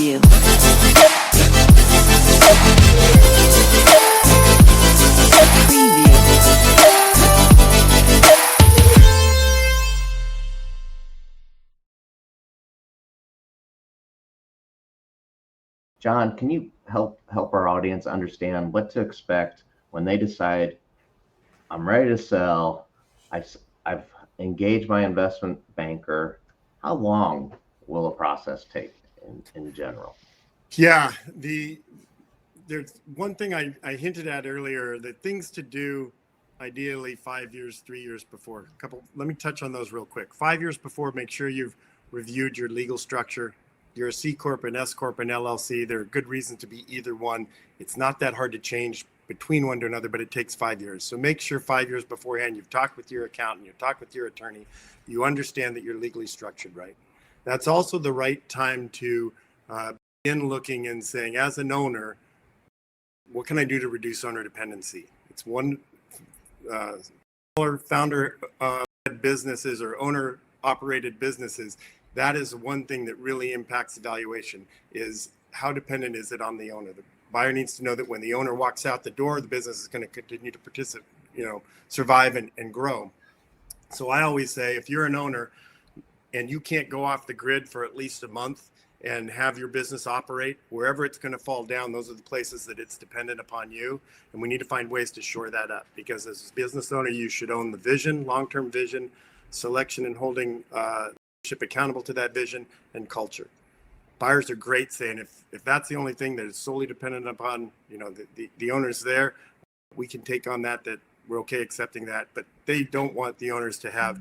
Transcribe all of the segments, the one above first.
Preview. John, can you help our audience understand what to expect when they decide I'm ready to sell? I've engaged my investment banker. How long will a process take in general? Yeah, there's one thing I hinted at earlier, the things to do ideally 5 years, 3 years before. Let me touch on those real quick. 5 years before, make sure you've reviewed your legal structure. You're a C Corp, an S Corp, an LLC. There are good reasons to be either one. It's not that hard to change between one to another, but it takes 5 years. So make sure 5 years beforehand, you've talked with your accountant, you've talked with your attorney, you understand that you're legally structured right. That's also the right time to begin looking and saying, as an owner, what can I do to reduce owner dependency? It's one founder businesses or owner operated businesses. That is one thing that really impacts the valuation, is how dependent is it on the owner? The buyer needs to know that when the owner walks out the door, the business is going to continue to participate, survive and grow. So I always say, if you're an owner and you can't go off the grid for at least a month and have your business operate, wherever it's going to fall down, those are the places that it's dependent upon you. And we need to find ways to shore that up, because as a business owner, you should own the vision, long-term vision, selection and holding accountable to that vision, and culture. Buyers are great saying, if that's the only thing that is solely dependent upon, the owners there, we can take on that we're okay accepting that. But they don't want the owners to have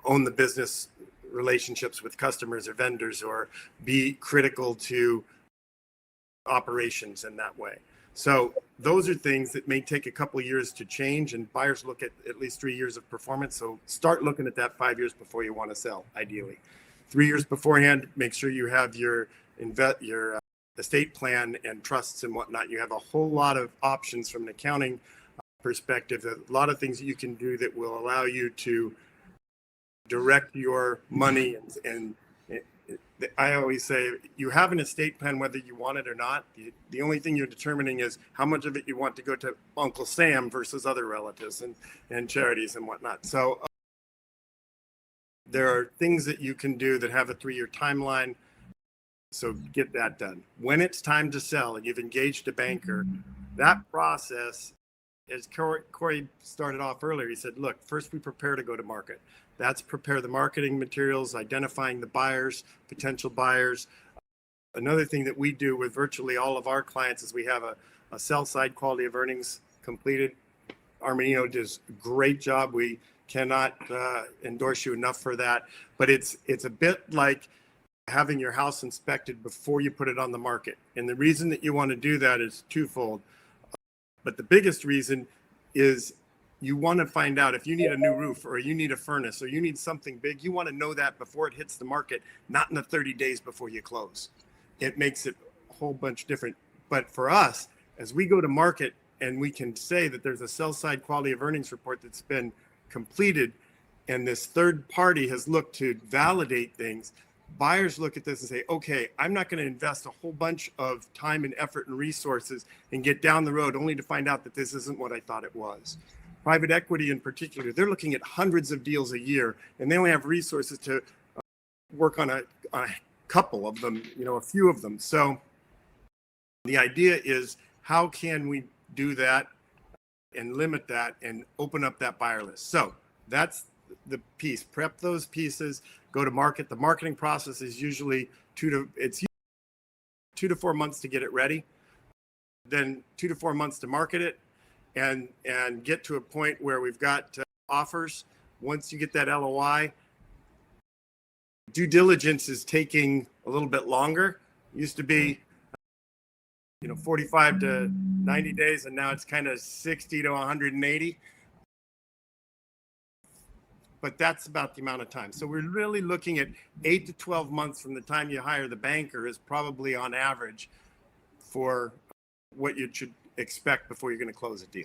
own the business relationships with customers or vendors, or be critical to operations in that way. So those are things that may take a couple of years to change, and buyers look at least 3 years of performance. So start looking at that 5 years before you want to sell, ideally. 3 years beforehand, make sure you have your estate plan and trusts and whatnot. You have a whole lot of options from an accounting perspective, a lot of things that you can do that will allow you to direct your money. And I always say, you have an estate plan whether you want it or not. The only thing you're determining is how much of it you want to go to Uncle Sam versus other relatives and charities and whatnot. So there are things that you can do that have a 3-year timeline. So get that done. When it's time to sell and you've engaged a banker, that process, as Corey started off earlier, he said, look, first we prepare to go to market. That's prepare the marketing materials, identifying the buyers, potential buyers. Another thing that we do with virtually all of our clients is we have a sell side quality of earnings completed. Armanino does a great job. We cannot endorse you enough for that. But it's a bit like having your house inspected before you put it on the market. And the reason that you want to do that is twofold. But the biggest reason is you want to find out if you need a new roof, or you need a furnace, or you need something big. You want to know that before it hits the market, not in the 30 days before you close. It makes it a whole bunch different. But for us, as we go to market and we can say that there's a sell side quality of earnings report that's been completed, and this third party has looked to validate things, buyers look at this and say, okay, I'm not going to invest a whole bunch of time and effort and resources and get down the road only to find out that this isn't what I thought it was. Private equity in particular, they're looking at hundreds of deals a year, and they only have resources to work on a couple of them, a few of them. So the idea is, how can we do that and limit that and open up that buyer list? So that's the piece. Prep those pieces, go to market. The marketing process is usually 2 to 4 months to get it ready, then 2 to 4 months to market it, and get to a point where we've got offers. Once you get that LOI, due diligence is taking a little bit longer. It used to be 45 to 90 days, and now it's kind of 60 to 180. But that's about the amount of time. So we're really looking at 8 to 12 months from the time you hire the banker is probably on average for what you should expect before you're going to close a deal.